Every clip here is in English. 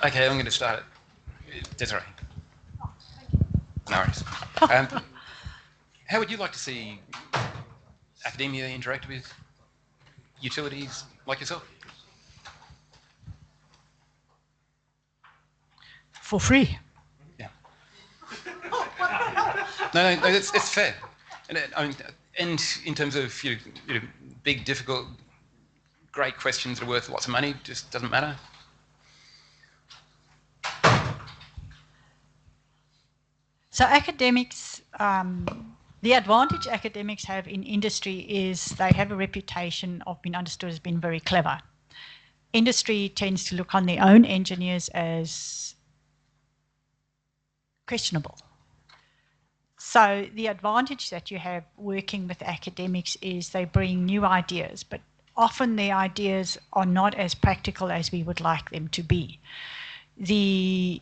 Okay, I'm going to start it. Desiree. No worries. How would you like to see academia interact with utilities like yourself? For free. Yeah. No, it's fair. And in terms of big, difficult, great questions that are worth lots of money, just doesn't matter. So academics, the advantage academics have in industry is they have a reputation of being understood as being very clever. Industry tends to look on their own engineers as questionable. So the advantage that you have working with academics is they bring new ideas, but often the ideas are not as practical as we would like them to be. The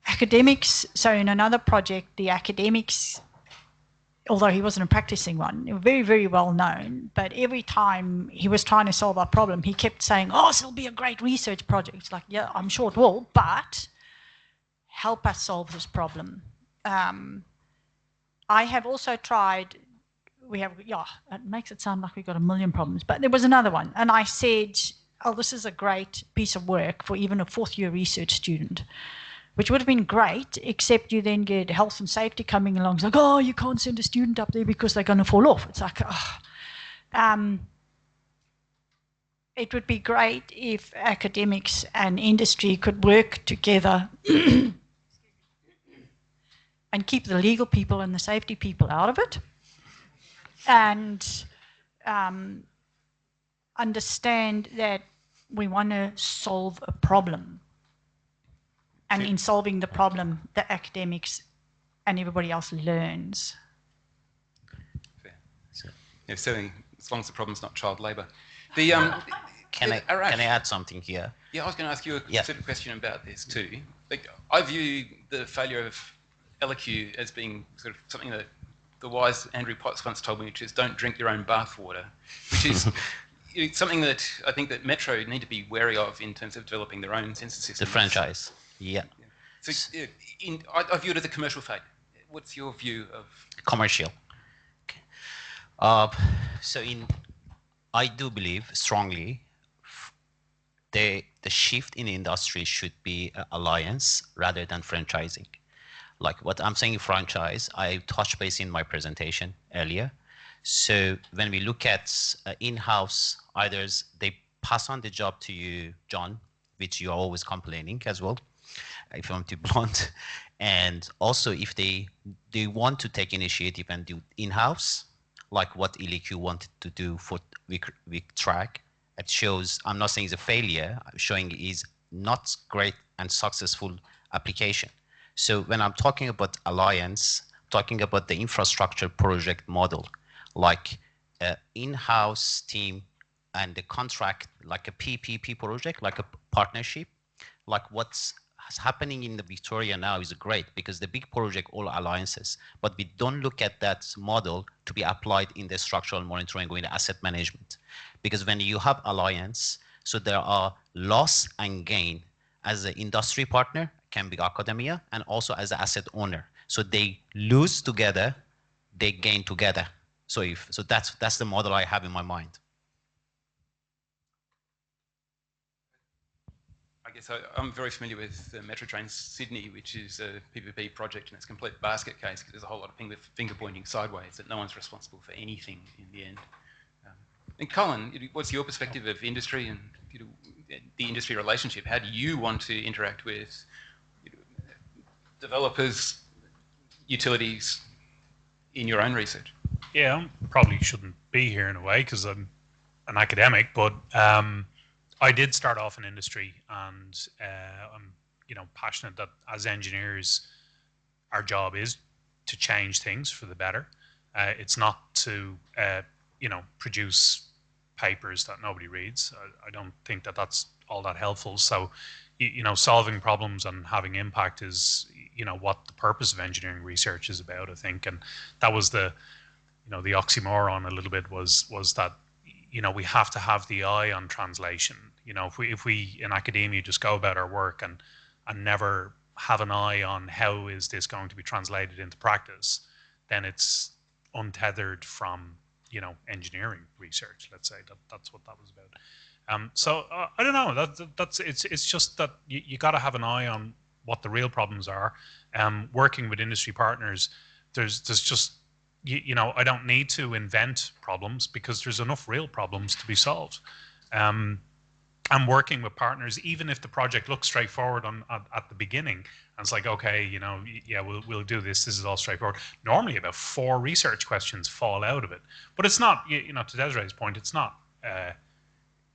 academics, so in another project, the academics, although he wasn't a practicing one, very, very well known, but every time he was trying to solve a problem, he kept saying, oh, this will be a great research project. It's like, yeah, I'm sure it will, but help us solve this problem. I have also tried, it makes it sound like we've got a million problems, but there was another one. And I said, oh, this is a great piece of work for even a fourth-year research student, which would have been great, except you then get health and safety coming along. It's like, oh, you can't send a student up there because they're going to fall off. It's like, it would be great if academics and industry could work together and keep the legal people and the safety people out of it, and understand that we want to solve a problem. And in solving the problem, the academics and everybody else learns. Fair. Yeah, certainly, as long as the problem's not child labour. The Can I add something here? Yeah, I was going to ask you a specific question about this too. Like, I view the failure of LQ as being sort of something that the wise Andrew Potts once told me, which is don't drink your own bathwater, which is something that I think that Metro need to be wary of in terms of developing their own sensor systems. The franchise, yeah. So I view it as a commercial fate. What's your view of commercial? Okay. I do believe strongly the shift in the industry should be alliance rather than franchising. Like what I'm saying, franchise, I touched base in my presentation earlier. So when we look at in-house, either they pass on the job to you, John, which you're always complaining as well, if I'm too blunt. And also if they want to take initiative and do in-house, like what LEQ wanted to do for Track, it shows, I'm not saying it's a failure, I'm showing is not great and successful application. So when I'm talking about alliance, talking about the infrastructure project model, like in-house team and the contract, like a PPP project, like a partnership, like what's happening in the Victoria now is great because the big project, all alliances, but we don't look at that model to be applied in the structural monitoring or in the asset management. Because when you have alliance, so there are loss and gain as an industry partner, can be academia, and also as an asset owner. So they lose together, they gain together. So that's the model I have in my mind. I guess I'm very familiar with Metro Trains Sydney, which is a PPP project, and it's a complete basket case because there's a whole lot of finger pointing sideways that no one's responsible for anything in the end. And Colin, what's your perspective of industry and the industry relationship? How do you want to interact with developers, utilities in your own research? Yeah, I probably shouldn't be here in a way because I'm an academic, but I did start off in industry, and I'm passionate that as engineers, our job is to change things for the better. It's not to produce papers that nobody reads. I don't think that that's all that helpful. So, solving problems and having impact is what the purpose of engineering research is about, I think. And that was the oxymoron a little bit was that we have to have the eye on translation. You know, if we in academia just go about our work and never have an eye on how is this going to be translated into practice, then it's untethered from, you know, engineering research. Let's say that's what that was about. So I don't know. It's just that you got to have an eye on what the real problems are. Working with industry partners, there's just you know, I don't need to invent problems because there's enough real problems to be solved. I'm working with partners, even if the project looks straightforward at the beginning, and it's like, okay, you know, yeah, we'll do this. This is all straightforward. Normally, about 4 research questions fall out of it, but it's not. You know, to Desiree's point, it's not.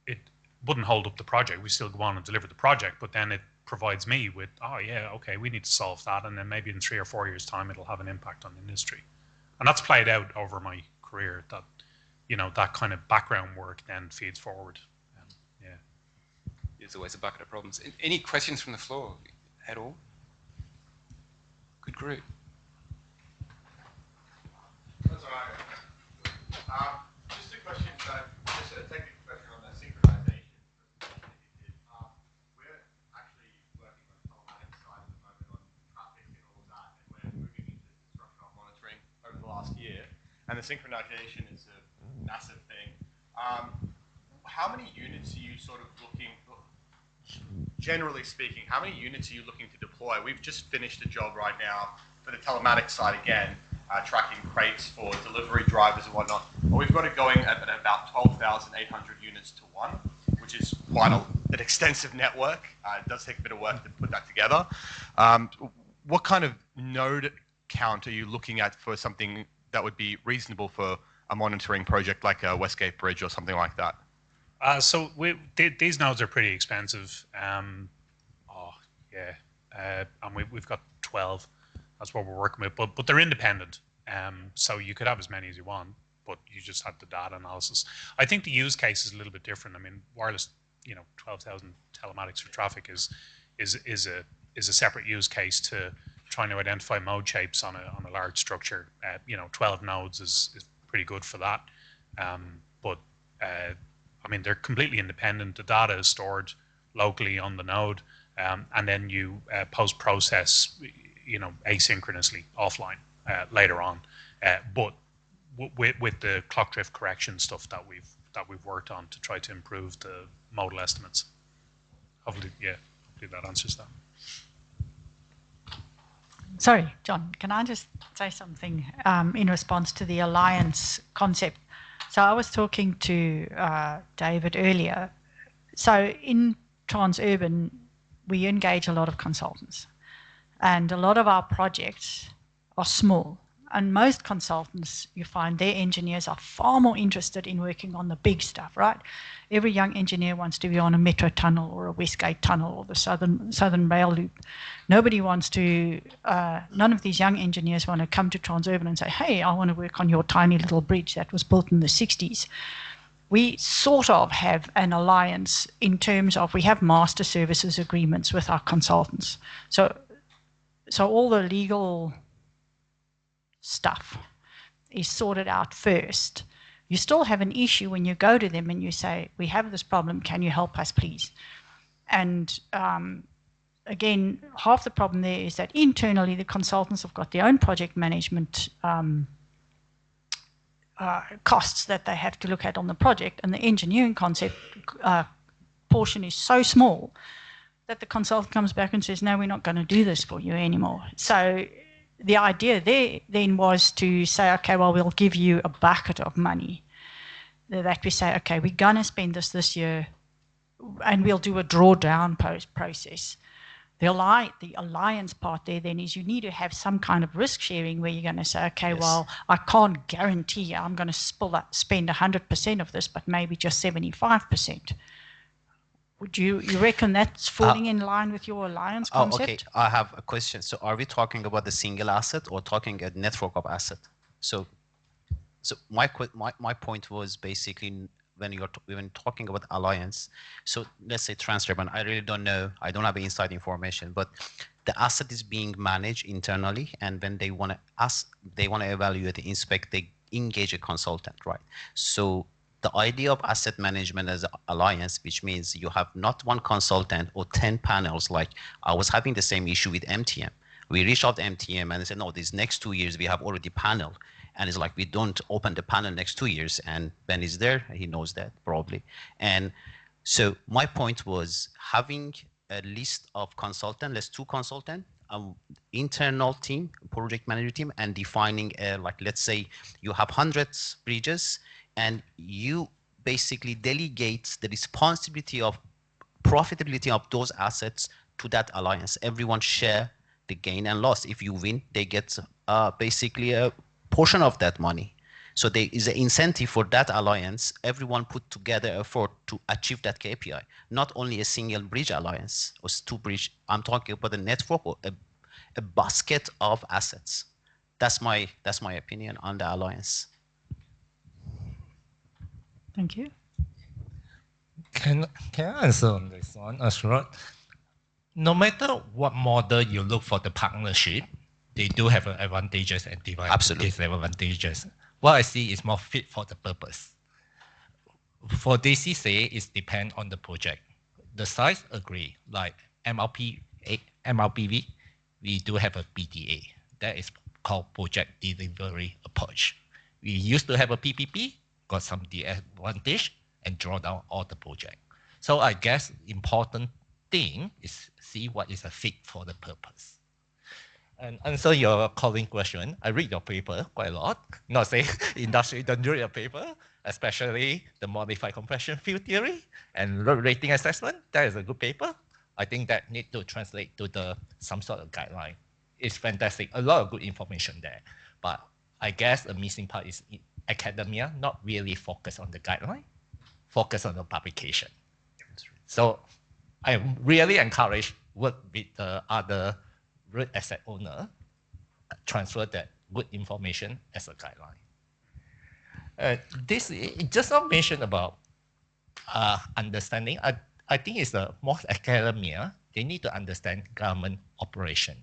It wouldn't hold up the project. We still go on and deliver the project, but then it provides me with, oh yeah, okay, we need to solve that, and then maybe in 3 or 4 years' time, it'll have an impact on the industry. And that's played out over my career. That, you know, that kind of background work then feeds forward. Yeah. There's always a bucket of problems. Any questions from the floor at all? Good group. That's all right. Just a question, just a technical question on the synchronization. We're actually working on the telematics side at the moment on traffic and all of that, and we're moving into structural monitoring over the last year. And the synchronization is a massive thing. How many units are you sort of looking, generally speaking, how many units are you looking to deploy? We've just finished a job right now for the telematics side again, tracking crates for delivery drivers and whatnot. But we've got it going at about 12,800 units to 1, which is quite an extensive network. It does take a bit of work to put that together. What kind of node count are you looking at for something that would be reasonable for a monitoring project like a Westgate Bridge or something like that? So these nodes are pretty expensive. And we've got 12. That's what we're working with, but they're independent. So you could have as many as you want, but you just have the data analysis. I think the use case is a little bit different. I mean, wireless, you know, 12,000 telematics for traffic is a separate use case to trying to identify mode shapes on a large structure. You know, 12 nodes is pretty good for that. I mean, they're completely independent. The data is stored locally on the node, and then you post-process, you know, asynchronously offline later on. But with the clock drift correction stuff that we've worked on to try to improve the modal estimates. Hopefully that answers that. Sorry, John, can I just say something in response to the alliance concept? So I was talking to David earlier. So in Transurban, we engage a lot of consultants. And a lot of our projects are small. And most consultants, you find their engineers are far more interested in working on the big stuff, right? Every young engineer wants to be on a metro tunnel or a Westgate tunnel or the Southern Rail Loop. Nobody wants to, none of these young engineers want to come to Transurban and say, hey, I want to work on your tiny little bridge that was built in the 60s. We sort of have an alliance in terms of we have master services agreements with our consultants. So all the legal stuff is sorted out first. You still have an issue when you go to them and you say, we have this problem, can you help us please? And again, half the problem there is that internally the consultants have got their own project management costs that they have to look at on the project, and the engineering concept portion is so small that the consultant comes back and says, no, we're not going to do this for you anymore. So the idea there then was to say, okay, well, we'll give you a bucket of money that we say, okay, we're going to spend this year and we'll do a drawdown process. The alliance part there then is you need to have some kind of risk sharing where you're going to say, okay, yes, well, I can't guarantee I'm going to spend 100% of this, but maybe just 75%. Would you reckon that's falling in line with your alliance concept? Okay, I have a question. So are we talking about the single asset or talking a network of asset? So my point was basically when talking about alliance, so let's say Transurban, I really don't know, I don't have inside information, but the asset is being managed internally, and when they want to evaluate, inspect, they engage a consultant, right? So the idea of asset management as an alliance, which means you have not one consultant or 10 panels. Like I was having the same issue with MTM. We reached out to MTM and they said, no, these next 2 years we have already panel. And it's like, we don't open the panel next 2 years. And Ben is there, he knows that probably. And so my point was having a list of consultants, let's 2 consultants, internal team, project manager team, and defining like, let's say you have hundreds bridges, and you basically delegate the responsibility of profitability of those assets to that alliance. Everyone share the gain and loss. If you win, they get basically a portion of that money. So there is an incentive for that alliance. Everyone put together effort to achieve that KPI. Not only a single bridge alliance or 2 bridge. I'm talking about a network or a basket of assets. That's my opinion on the alliance. Thank you. Can I answer on this one, Ashraf? No matter what model you look for the partnership, they do have advantages and disadvantages. What I see is more fit for the purpose. For DCC, it depends on the project. The size, agree. Like MRPV, we do have a PDA. That is called Project Delivery Approach. We used to have a PPP, got some disadvantage, and draw down all the project. So I guess important thing is see what is a fit for the purpose. And answer your calling question, I read your paper quite a lot. Not say industry don't read your paper, especially the modified compression field theory and load rating assessment. That is a good paper. I think that need to translate to some sort of guideline. It's fantastic, a lot of good information there. But I guess the missing part is academia not really focus on the guideline, focus on the publication. So I really encourage work with the other real asset owner, transfer that good information as a guideline. This just not mentioned about understanding. I think it's the most academia. They need to understand government operation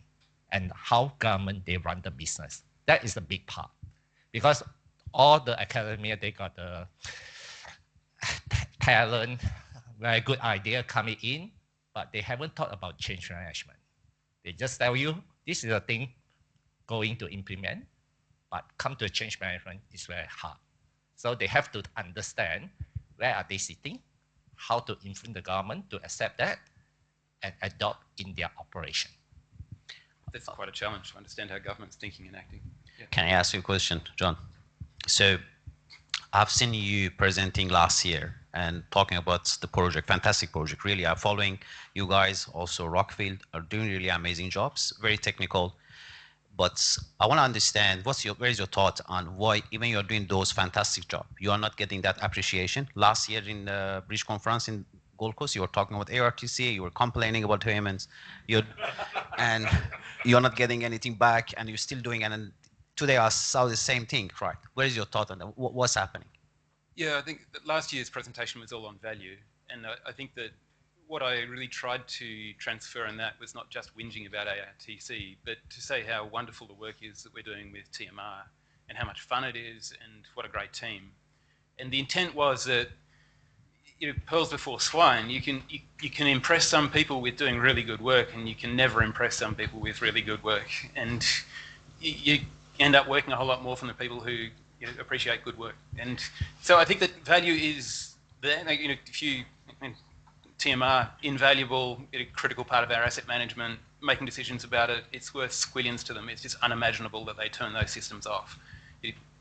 and how government they run the business. That is the big part, because all the academia they got the talent, very good idea coming in, but they haven't thought about change management. They just tell you this is a thing going to implement, but come to change management is very hard. So they have to understand where are they sitting, how to influence the government to accept that and adopt in their operation. That's quite a challenge to understand how government's thinking and acting. Yeah. Can I ask you a question, John? So I've seen you presenting last year and talking about the project, fantastic project, really. I'm following you guys, also Rockfield, are doing really amazing jobs, very technical. But I want to understand, where is your thought on why, even you're doing those fantastic jobs, you are not getting that appreciation? Last year in the Bridge Conference in Gold Coast, you were talking about ARTC, you were complaining about payments, and you're not getting anything back, and you're still doing it. And today I saw the same thing, right? Where is your thought on that? What's happening? Yeah, I think that last year's presentation was all on value. And I think that what I really tried to transfer in that was not just whinging about ARTC, but to say how wonderful the work is that we're doing with TMR and how much fun it is and what a great team. And the intent was that, you know, pearls before swine, you can impress some people with doing really good work, and you can never impress some people with really good work. And you end up working a whole lot more from the people who appreciate good work. And so I think that value is there. You know, TMR, invaluable, a critical part of our asset management, making decisions about it, it's worth squillions to them. It's just unimaginable that they turn those systems off.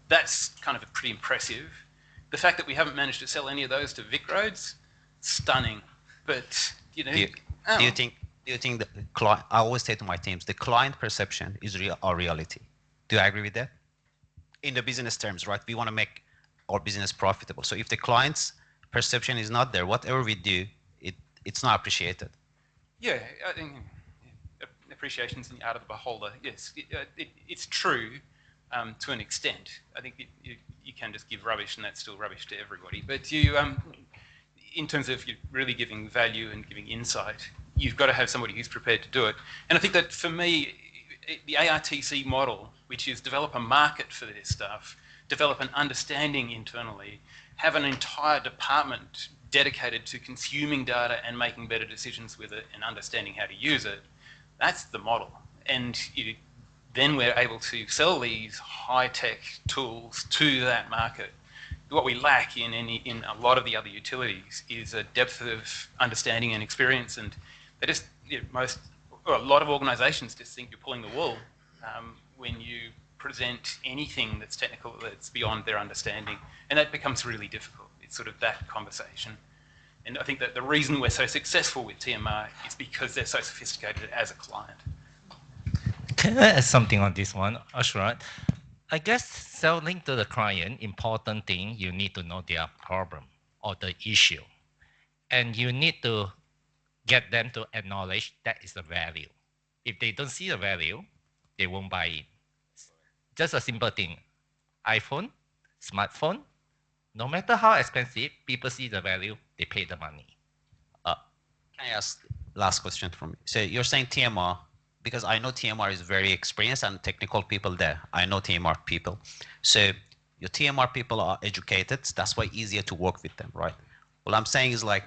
That's kind of pretty impressive. The fact that we haven't managed to sell any of those to Vic Roads, stunning. But, you know... Do you think the client, I always say to my teams, the client perception is our reality. Do you agree with that? In the business terms, right? We want to make our business profitable. So if the client's perception is not there, whatever we do, it's not appreciated. Yeah, I think appreciation's in the art of the beholder. Yes, it's true to an extent. I think you can just give rubbish and that's still rubbish to everybody. But in terms of really giving value and giving insight, you've got to have somebody who's prepared to do it. And I think that for me, the ARTC model, which is develop a market for this stuff, develop an understanding internally, have an entire department dedicated to consuming data and making better decisions with it and understanding how to use it. That's the model. And then we're able to sell these high-tech tools to that market. What we lack in a lot of the other utilities is a depth of understanding and experience, and they just a lot of organisations just think you're pulling the wool when you present anything that's technical that's beyond their understanding, and that becomes really difficult. It's sort of that conversation. And I think that the reason we're so successful with TMR is because they're so sophisticated as a client. Can I add something on this one, Ashrat? I guess selling to the client, important thing, you need to know their problem or the issue. And you need to get them to acknowledge that is the value. If they don't see the value, they won't buy it. Just a simple thing. iPhone, smartphone, no matter how expensive, people see the value, they pay the money. Can I ask last question from you? So you're saying TMR, because I know TMR is very experienced and technical people there. I know TMR people. So your TMR people are educated. That's why easier to work with them, right? What I'm saying is like,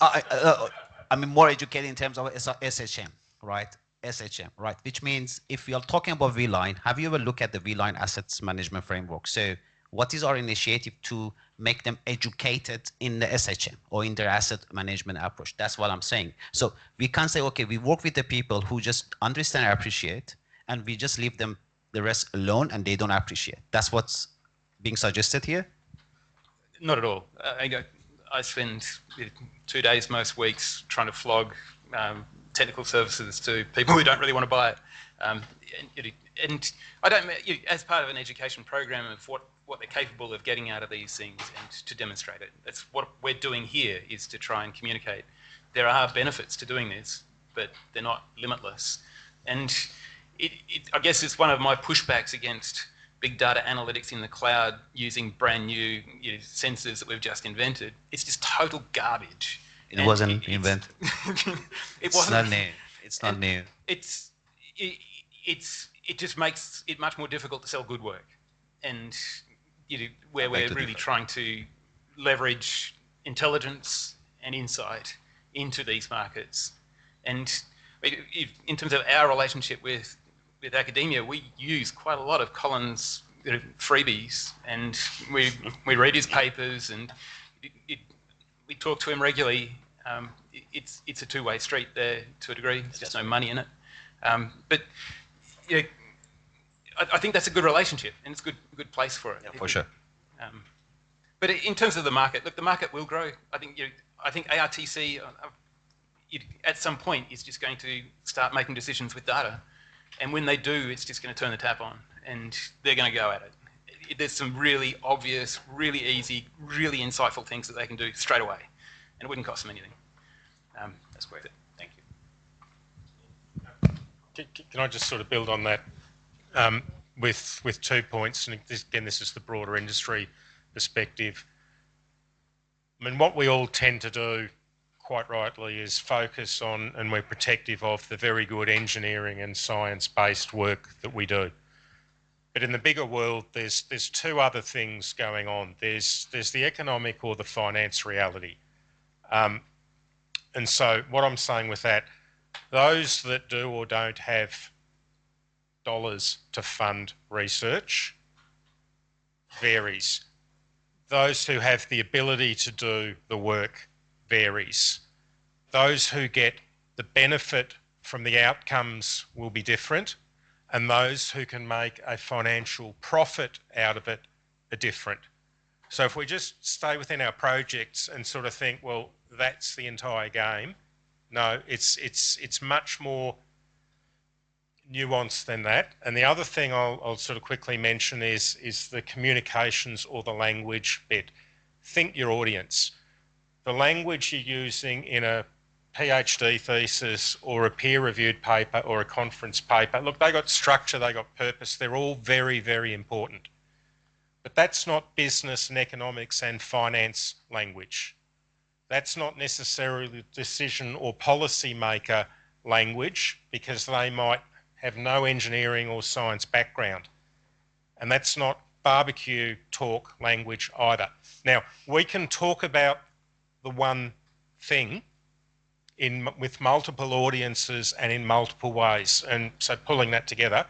I mean more educated in terms of SHM, right? SHM, right? Which means if you're talking about VLine, have you ever looked at the VLine assets management framework? So what is our initiative to make them educated in the SHM or in their asset management approach? That's what I'm saying. So we can't say, okay, we work with the people who just understand and appreciate, and we just leave them the rest alone and they don't appreciate. That's what's being suggested here? Not at all. I spend 2 days most weeks trying to flog technical services to people who don't really want to buy it. And I don't, as part of an education program of what they're capable of getting out of these things and to demonstrate it. That's what we're doing here, is to try and communicate. There are benefits to doing this, but they're not limitless. And I guess it's one of my pushbacks against big data analytics in the cloud using brand new sensors that we've just invented. It's just total garbage. It wasn't invented. It wasn't. Not new. It's not new. It just makes it much more difficult to sell good work. And where we're really trying to leverage intelligence and insight into these markets. And in terms of our relationship with academia, we use quite a lot of Colin's freebies, and we read his papers, and we talk to him regularly. It's a two-way street there to a degree. There's just no money in it. But I think that's a good relationship, and it's a good place for it. Yeah, for sure. But in terms of the market, look, the market will grow. I think ARTC at some point is just going to start making decisions with data, and when they do, it's just going to turn the tap on, and they're going to go at it. There's some really obvious, really easy, really insightful things that they can do straight away, and it wouldn't cost them anything. That's worth it. Thank you. Can I just sort of build on that with 2 points? And again, this is the broader industry perspective. I mean, what we all tend to do, quite rightly, is focus on, and we're protective of, the very good engineering and science-based work that we do. But in the bigger world, there's two other things going on. There's the economic or the finance reality. And so what I'm saying with that, those that do or don't have dollars to fund research varies. Those who have the ability to do the work varies. Those who get the benefit from the outcomes will be different, and those who can make a financial profit out of it are different. So if we just stay within our projects and sort of think, well, that's the entire game, no, it's much more nuanced than that. And the other thing I'll sort of quickly mention is the communications or the language bit. Think your audience. The language you're using in a PhD thesis or a peer-reviewed paper or a conference paper, look, they got structure, they got purpose, they're all very, very important. But that's not business and economics and finance language. That's not necessarily decision or policy maker language, because they might have no engineering or science background. And that's not barbecue talk language either. Now, we can talk about the one thing with multiple audiences and in multiple ways. And so pulling that together,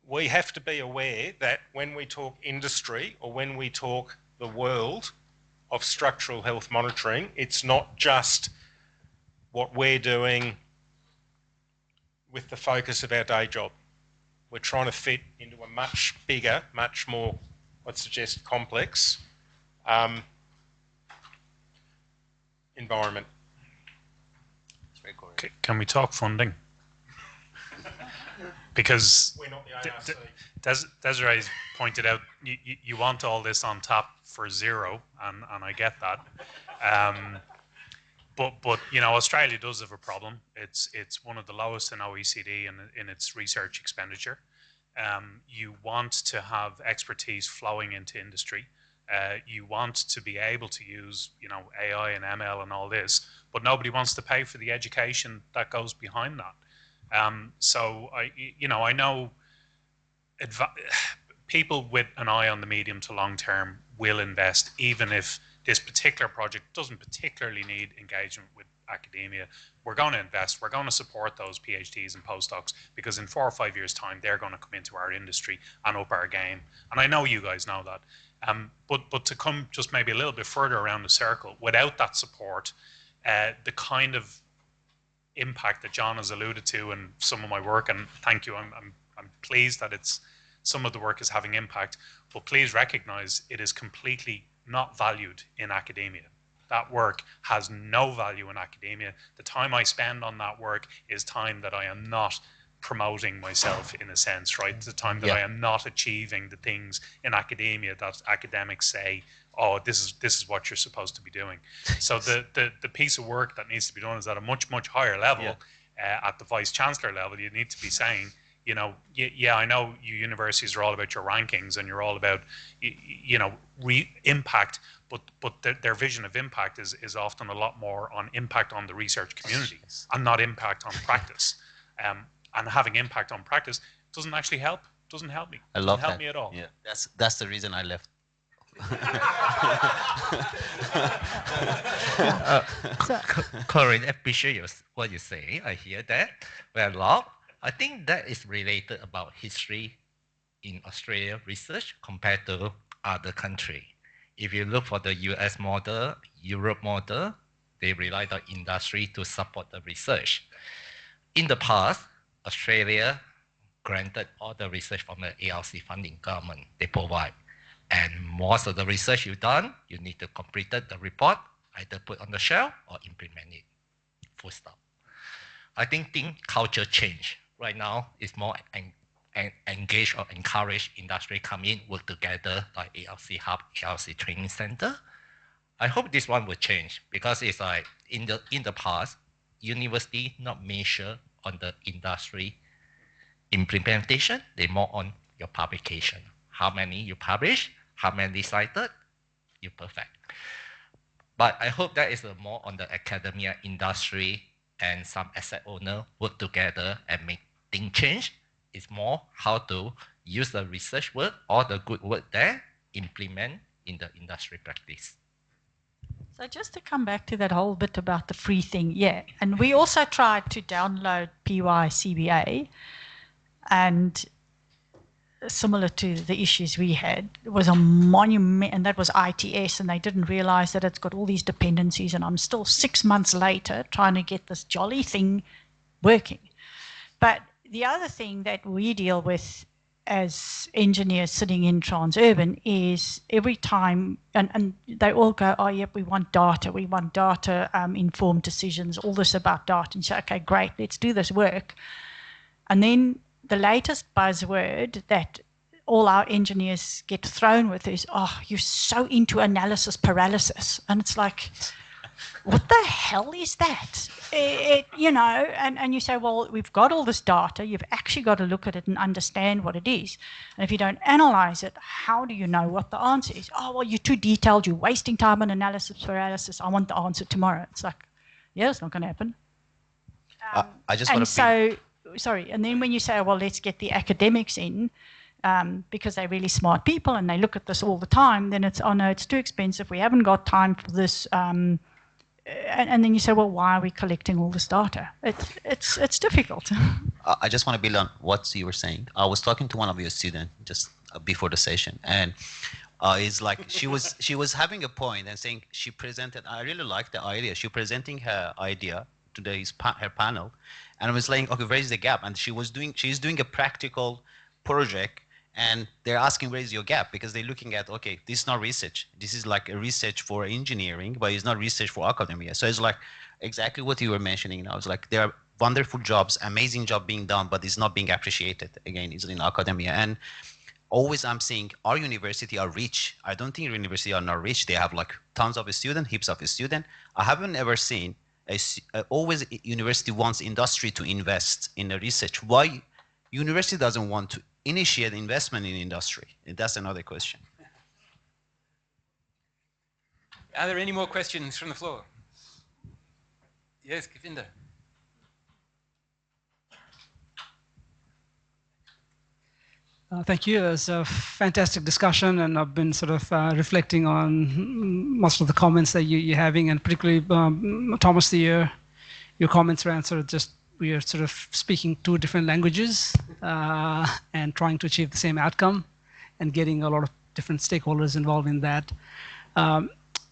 we have to be aware that when we talk industry or when we talk the world of structural health monitoring, it's not just what we're doing with the focus of our day job. We're trying to fit into a much bigger, much more, I'd suggest, complex environment. Can we talk funding? Because we're not the ARC. Desiree's pointed out you want all this on top for zero, and I get that. But you know, Australia does have a problem. It's one of the lowest in OECD in its research expenditure. You want to have expertise flowing into industry. You want to be able to use, you know, AI and ML and all this, but nobody wants to pay for the education that goes behind that. So I know people with an eye on the medium to long term will invest, even if this particular project doesn't particularly need engagement with academia. We're going to invest. We're going to support those PhDs and postdocs, because in 4 or 5 years' time, they're going to come into our industry and up our game. And I know you guys know that. But to come just maybe a little bit further around the circle, without that support, the kind of impact that John has alluded to in some of my work, and thank you, I'm pleased that some of the work is having impact, but please recognize it is completely not valued in academia. That work has no value in academia. The time I spend on that work is time that I am not promoting myself, in a sense, right? The time that I am not achieving the things in academia that academics say, oh, this is what you're supposed to be doing. So the piece of work that needs to be done is at a much Yeah. higher level, at the vice chancellor level. You need to be saying, you know, I know you universities are all about your rankings and you're all about, you know, impact, but their vision of impact is often a lot more on impact on the research community and not impact on practice. And having impact on practice doesn't actually help. Doesn't help me. I love doesn't help that. me at all. Yeah, that's the reason I left. Corinne, I appreciate what you say. I hear that very a lot. I think that is related about history in Australia research compared to other country. If you look for the US model, Europe model, they rely on industry to support the research. In the past, Australia granted all the research from the ARC funding government they provide. And most of the research you've done, you need to complete the report, either put on the shelf or implement it. Full stop. I think culture change. Right now, it's more engage or encourage industry come in, work together, like ARC Hub, ARC Training Center. I hope this one will change, because it's like in the past, university not measure on the industry implementation, they more on your publication. How many you publish, how many cited, you perfect. But I hope that is more on the academia, industry, and some asset owner work together and make things change. It's more how to use the research work, all the good work there, implement in the industry practice. So just to come back to that whole bit about the free thing, yeah. And we also tried to download PYCBA, and similar to the issues we had, it was a monument, and that was ITS, and they didn't realize that it's got all these dependencies, and I'm still 6 months later trying to get this jolly thing working. But the other thing that we deal with as engineers sitting in Transurban is every time, and they all go, oh, yep, we want data, informed decisions, all this about data. And you say, okay, great, let's do this work. And then the latest buzzword that all our engineers get thrown with is, oh, you're so into analysis paralysis. And it's like, what the hell is that? You know, and you say, well, we've got all this data. You've actually got to look at it and understand what it is. And if you don't analyze it, how do you know what the answer is? Oh, well, you're too detailed. You're wasting time on analysis paralysis. I want the answer tomorrow. It's like, yeah, it's not going to happen. I just want to sorry, and then when you say, well, let's get the academics in, because they're really smart people and they look at this all the time, then it's, oh no, it's too expensive. We haven't got time for this. And then you say, well, why are we collecting all this data? It's difficult. I just want to build on what you were saying. I was talking to one of your students just before the session, and it's like she was having a point and saying she presented. I really liked the idea. She presenting her idea to her panel, and I was saying, okay, where is the gap? And she's doing a practical project, and they're asking where is your gap, because they're looking at, okay, this is not research. This is like a research for engineering, but it's not research for academia. So it's like exactly what you were mentioning now. It's like there are wonderful jobs, amazing job being done, but it's not being appreciated. Again, it's in academia. And always I'm saying our university are rich. I don't think university are not rich. They have like tons of students, heaps of students. I haven't ever seen always university wants industry to invest in the research. Why university doesn't want to initiate investment in industry? That's another question. Are there any more questions from the floor? Yes, Govinda. Thank you. It was a fantastic discussion, and I've been sort of reflecting on most of the comments that you're having, and particularly Thomas, your comments around sort of just we are sort of speaking two different languages and trying to achieve the same outcome, and getting a lot of different stakeholders involved in that.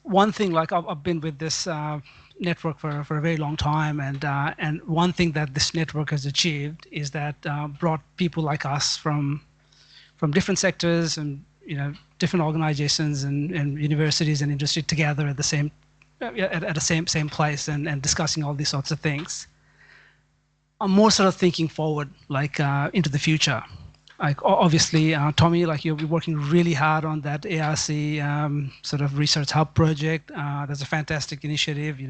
One thing, like I've been with this network for a very long time, and one thing that this network has achieved is that brought people like us from different sectors and different organizations and universities and industry together at the same place and discussing all these sorts of things. I'm more sort of thinking forward, like into the future. Like obviously, Tommy, like you'll be working really hard on that ARC sort of research hub project. That's a fantastic initiative.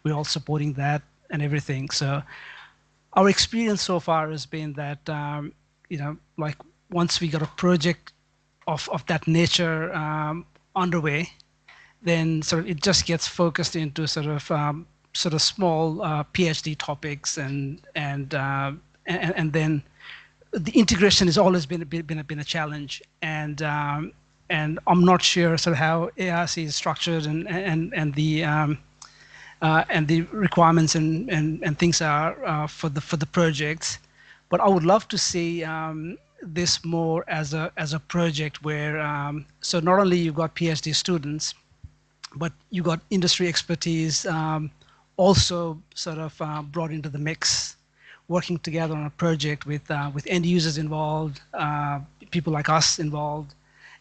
We're all supporting that and everything. So our experience so far has been that like once we got a project of that nature underway, then sort of it just gets focused into sort of small PhD topics and then the integration has always been a challenge, and I'm not sure sort of how ARC is structured and the requirements and things are for the projects, but I would love to see this more as a project where so not only you've got PhD students, but you got industry expertise also sort of brought into the mix, working together on a project with end users involved, people like us involved,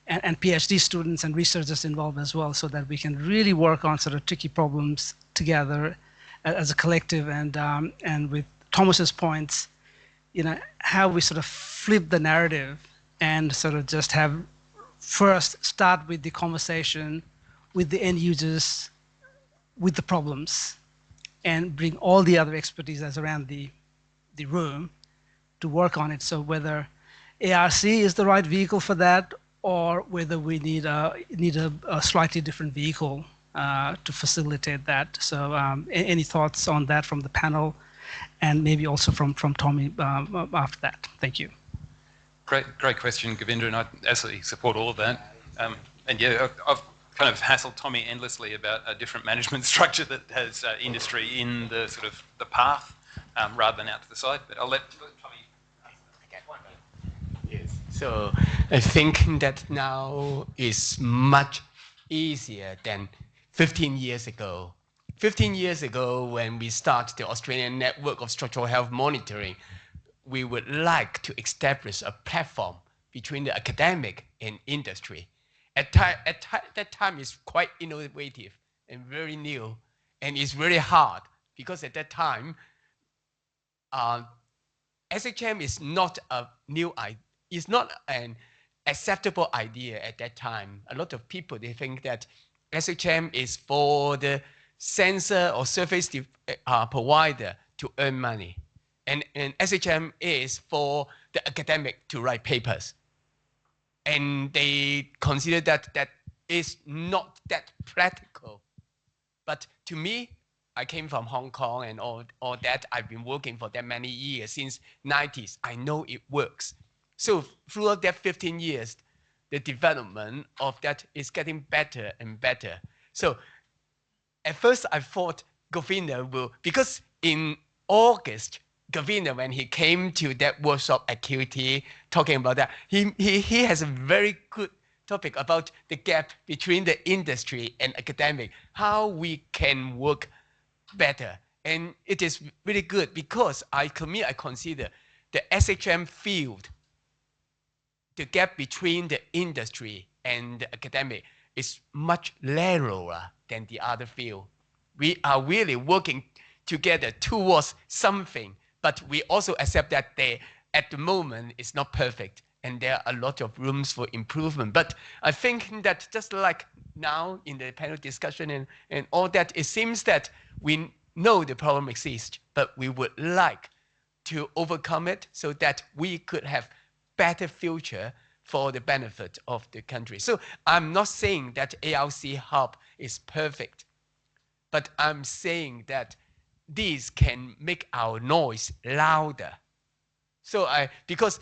and PhD students and researchers involved as well, so that we can really work on sort of tricky problems together as a collective. And with Thomas's points, how we sort of flip the narrative and sort of just have first start with the conversation with the end users, with the problems, and bring all the other expertise that's around the room to work on it. So whether ARC is the right vehicle for that, or whether we need a slightly different vehicle to facilitate that. So any thoughts on that from the panel, and maybe also from Tommy after that? Thank you. Great question, Govinda, and I absolutely support all of that. And yeah, I've kind of hassled Tommy endlessly about a different management structure that has industry in the sort of the path rather than out to the side. But I'll let Tommy answer. Yes. So I think that now is much easier than 15 years ago. 15 years ago, when we started the Australian Network of Structural Health Monitoring, we would like to establish a platform between the academic and industry. At that time, it's quite innovative and very new, and it's really hard because at that time, SHM is not a new idea. It's not an acceptable idea at that time. A lot of people, they think that SHM is for the sensor or service provider to earn money. And SHM is for the academic to write papers. And they consider that is not that practical. But to me, I came from Hong Kong and all that. I've been working for that many years, since 90s. I know it works. So throughout that 15 years, the development of that is getting better and better. So at first I thought Govina will, because in August, Govina, when he came to that workshop activity talking about that, he has a very good topic about the gap between the industry and academic, how we can work better. And it is really good because I consider the SHM field, the gap between the industry and the academic is much narrower than the other field. We are really working together towards something, but we also accept that they, at the moment, it's not perfect and there are a lot of rooms for improvement. But I think that just like now in the panel discussion and all that, it seems that we know the problem exists, but we would like to overcome it so that we could have better future for the benefit of the country. So I'm not saying that ARC Hub is perfect, but I'm saying that these can make our noise louder. So because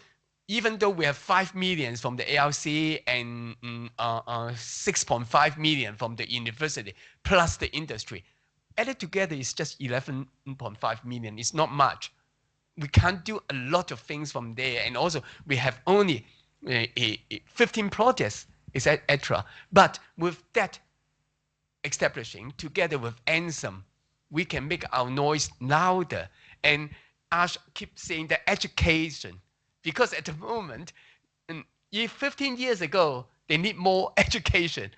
even though we have 5 million from the ARC and 6.5 million from the university, plus the industry, added together is just 11.5 million. It's not much. We can't do a lot of things from there. And also we have only 15 projects, etc. But with that establishing together with ANSHM, we can make our noise louder. And Ash keep saying that education, because at the moment, 15 years ago, they need more education.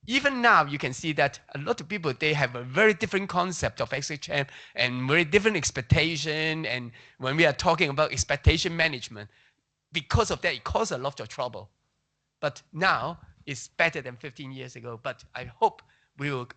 Even now, you can see that a lot of people, they have a very different concept of SHM and very different expectation. And when we are talking about expectation management, because of that, it caused a lot of trouble. But now, it's better than 15 years ago. But I hope we will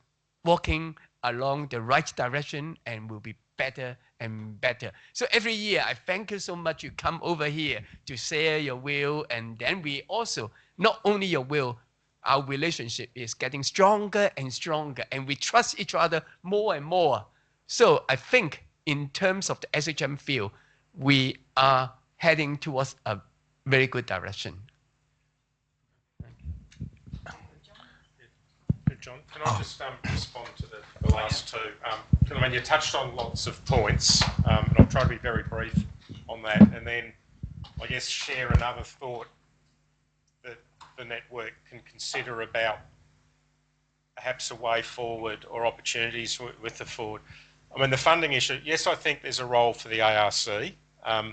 walking along the right direction and will be better and better. So every year, I thank you so much. You come over here to share your will. And then we also, not only your will, our relationship is getting stronger and stronger. And we trust each other more and more. So I think in terms of the SHM field, we are heading towards a very good direction. John, can I just respond to the last two? I mean, you touched on lots of points, and I'll try to be very brief on that, and then I guess share another thought that the network can consider about perhaps a way forward or opportunities with the forward. I mean, the funding issue, yes, I think there's a role for the ARC. I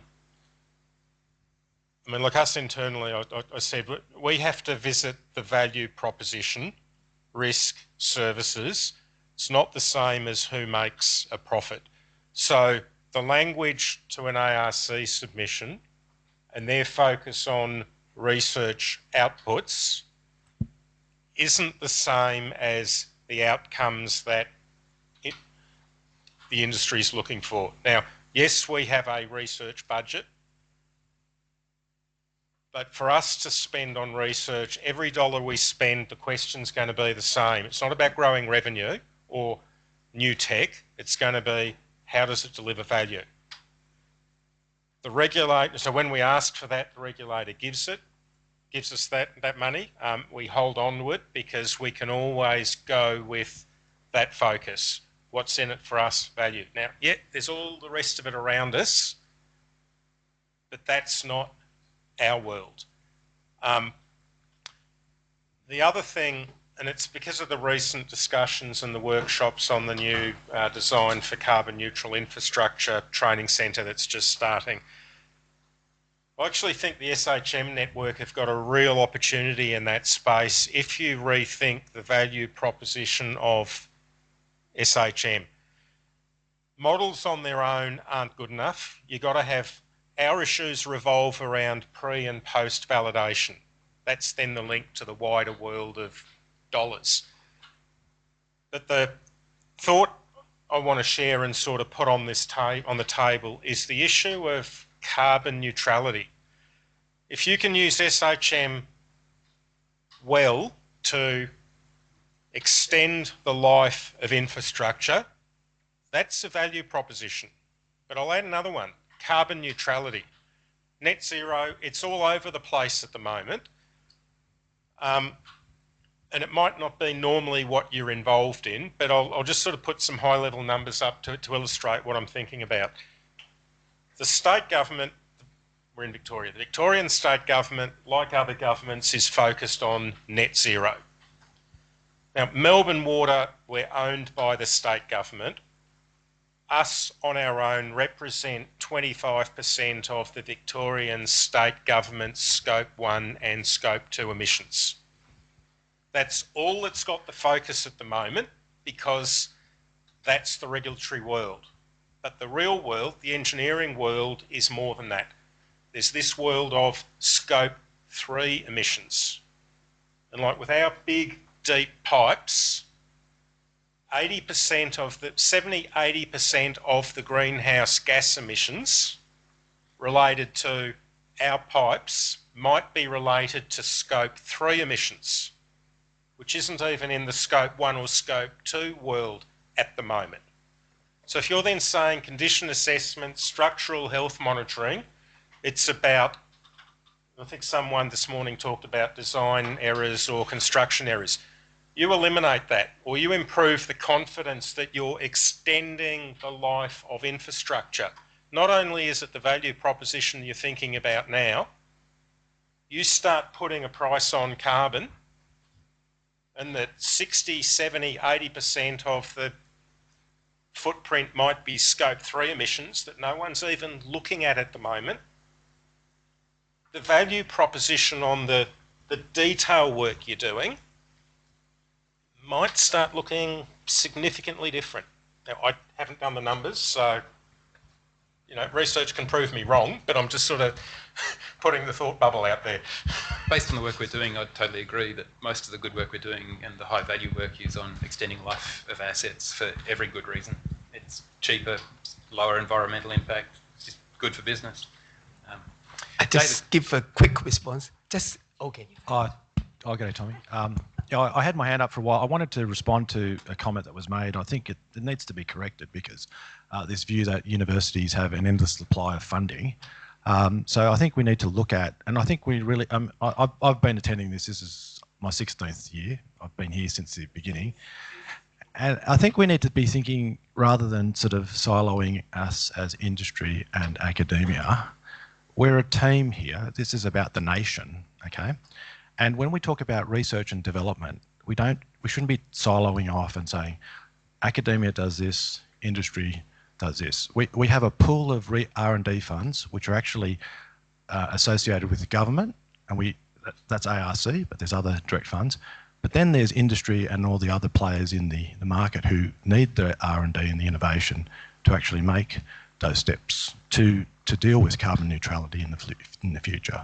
mean, like us internally, I said, we have to visit the value proposition, risk, services. It's not the same as who makes a profit. So the language to an ARC submission and their focus on research outputs isn't the same as the outcomes that the industry is looking for. Now, yes, we have a research budget, but for us to spend on research, every dollar we spend, the question's going to be the same. It's not about growing revenue or new tech. It's going to be, how does it deliver value? The regulator, so when we ask for that, the regulator gives us that money. We hold on to it because we can always go with that focus. What's in it for us? Value. Now, yeah, there's all the rest of it around us, but that's not our world. The other thing, and it's because of the recent discussions and the workshops on the new design for carbon neutral infrastructure training centre that's just starting, I actually think the SHM network have got a real opportunity in that space if you rethink the value proposition of SHM. Models on their own aren't good enough. You've got to have, our issues revolve around pre and post validation. That's then the link to the wider world of dollars. But the thought I want to share and sort of put on this on the table is the issue of carbon neutrality. If you can use SHM well to extend the life of infrastructure, that's a value proposition. But I'll add another one, carbon neutrality. net zero, it's all over the place at the moment. And it might not be normally what you're involved in, but I'll just sort of put some high-level numbers up to illustrate what I'm thinking about. The state government, we're in Victoria, the Victorian state government, like other governments, is focused on net zero. Now, Melbourne Water, we're owned by the state government. Us on our own represent 25% of the Victorian state government's Scope 1 and Scope 2 emissions. That's all that's got the focus at the moment because that's the regulatory world. But the real world, the engineering world, is more than that. There's this world of Scope 3 emissions. And like with our big, deep pipes, 80% of the 80% of the greenhouse gas emissions related to our pipes might be related to Scope 3 emissions, which isn't even in the Scope 1 or Scope 2 world at the moment. So if you're then saying condition assessment, structural health monitoring, it's about, I think someone this morning talked about design errors or construction errors. You eliminate that, or you improve the confidence that you're extending the life of infrastructure. Not only is it the value proposition you're thinking about now, you start putting a price on carbon, and that 60, 70, 80% of the footprint might be Scope 3 emissions that no one's even looking at the moment. The value proposition on the detail work you're doing might start looking significantly different. Now, I haven't done the numbers, so, you know, research can prove me wrong, but I'm just sort of putting the thought bubble out there. Based on the work we're doing, I totally agree that most of the good work we're doing and the high value work is on extending life of assets for every good reason. It's cheaper, lower environmental impact, it's just good for business. I just give a quick response. Just, okay. I'll go, Tommy. I had my hand up for a while. I wanted to respond to a comment that was made. I think it needs to be corrected because this view that universities have an endless supply of funding. So I think we need to look at, and I think we really, I've been attending this is my 16th year. I've been here since the beginning. And I think we need to be thinking, rather than sort of siloing us as industry and academia, we're a team here. This is about the nation, okay? And when we talk about research and development, we shouldn't be siloing off and saying, academia does this, industry does this. We have a pool of R&D funds which are actually associated with the government, and that's ARC, but there's other direct funds. But then there's industry and all the other players in the market who need the R&D and the innovation to actually make those steps to deal with carbon neutrality in the future.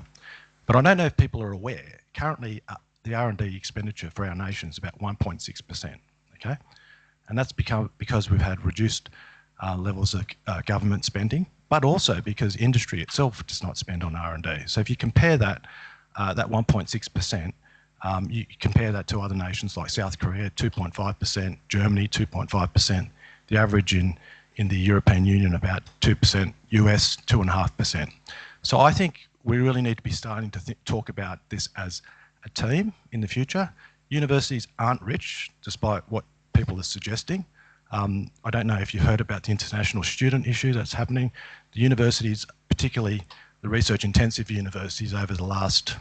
But I don't know if people are aware, currently the R&D expenditure for our nation is about 1.6%, okay? And that's because we've had reduced levels of government spending, but also because industry itself does not spend on R&D. So if you compare that 1.6%, you compare that to other nations like South Korea, 2.5%, Germany, 2.5%, the average in the European Union about 2%, US 2.5%. So I think we really need to be starting to talk about this as a team in the future. Universities aren't rich, despite what people are suggesting. I don't know if you've heard about the international student issue that's happening. The universities, particularly the research-intensive universities over the last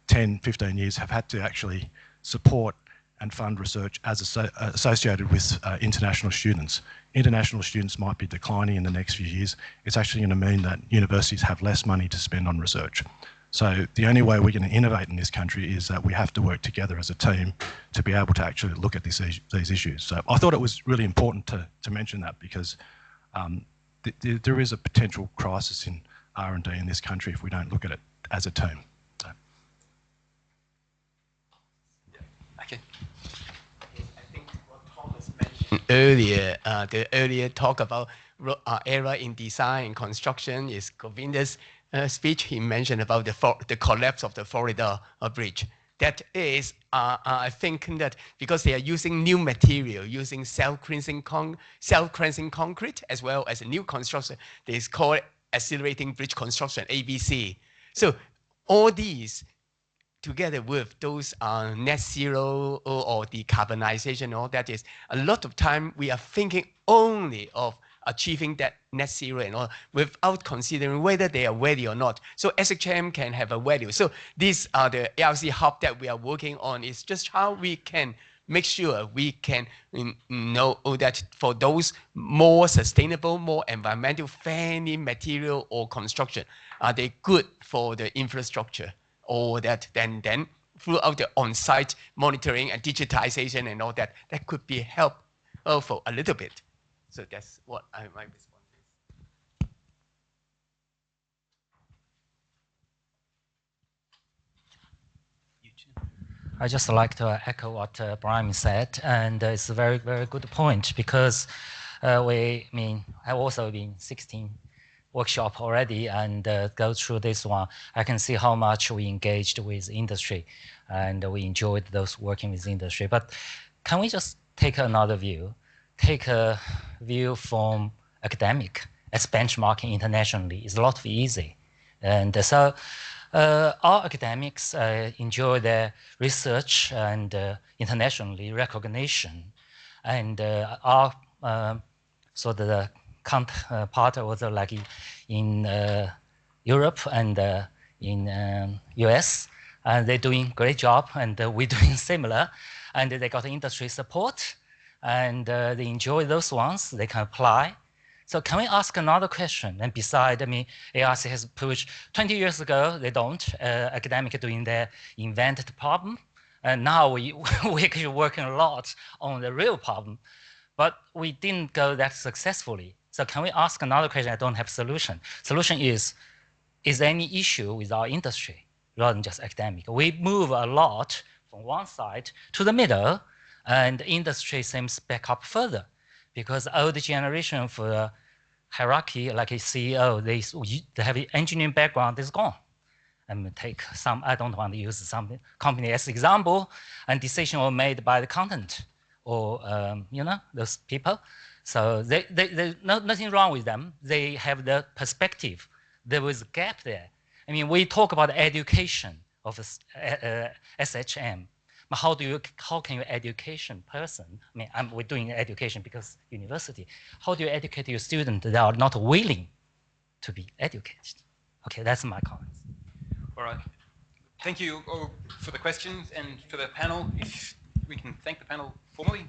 10, 15 years, have had to actually support and fund research as associated with international students. International students might be declining in the next few years. It's actually going to mean that universities have less money to spend on research. So the only way we're going to innovate in this country is that we have to work together as a team to be able to actually look at these issues. So I thought it was really important to mention that because there is a potential crisis in R&D in this country if we don't look at it as a team. So. Okay. I think what Thomas mentioned earlier, the earlier talk about error in design and construction is Govinda's speech. He mentioned about the collapse of the Florida Bridge. That is, I think that because they are using new material, using self-cleansing concrete as well as a new construction, they call it accelerating bridge construction, ABC. So all these together with those net zero or decarbonization, all that is a lot of time we are thinking only of achieving that net zero and all without considering whether they are ready or not. So SHM can have a value. So these are the ARC hub that we are working on. It's just how we can make sure we can know that for those more sustainable, more environmental friendly material or construction, are they good for the infrastructure? Or that then throughout the on-site monitoring and digitization and all that, that could be helpful a little bit. So that's what my response is. I just like to echo what Brian said, and it's a very, very good point because I've also been 16 workshop already and go through this one. I can see how much we engaged with industry and we enjoyed those working with industry. But can we just take another view? Take a view from academic as benchmarking internationally is a lot easy. And so our academics enjoy their research and internationally recognition. And our sort of the counterpart also like in Europe and in US, and they're doing great job, and we're doing similar, and they got industry support, and they enjoy those ones, they can apply. So can we ask another question? And beside, ARC has pushed 20 years ago, they don't, academic doing their invented problem, and now we're actually working a lot on the real problem, but we didn't go that successfully. So can we ask another question? I don't have solution. Solution is there any issue with our industry rather than just academic? We move a lot from one side to the middle, and industry seems back up further because old generation for hierarchy, like a CEO, they have an engineering background is gone. Take some, I don't want to use some company as example, and decision were made by the content or those people. So there's nothing wrong with them. They have the perspective. There was a gap there. We talk about education of SHM. But how can you education person? We're doing education because university. How do you educate your students that are not willing to be educated? Okay, that's my comments. All right. Thank you all for the questions and for the panel. If we can thank the panel formally.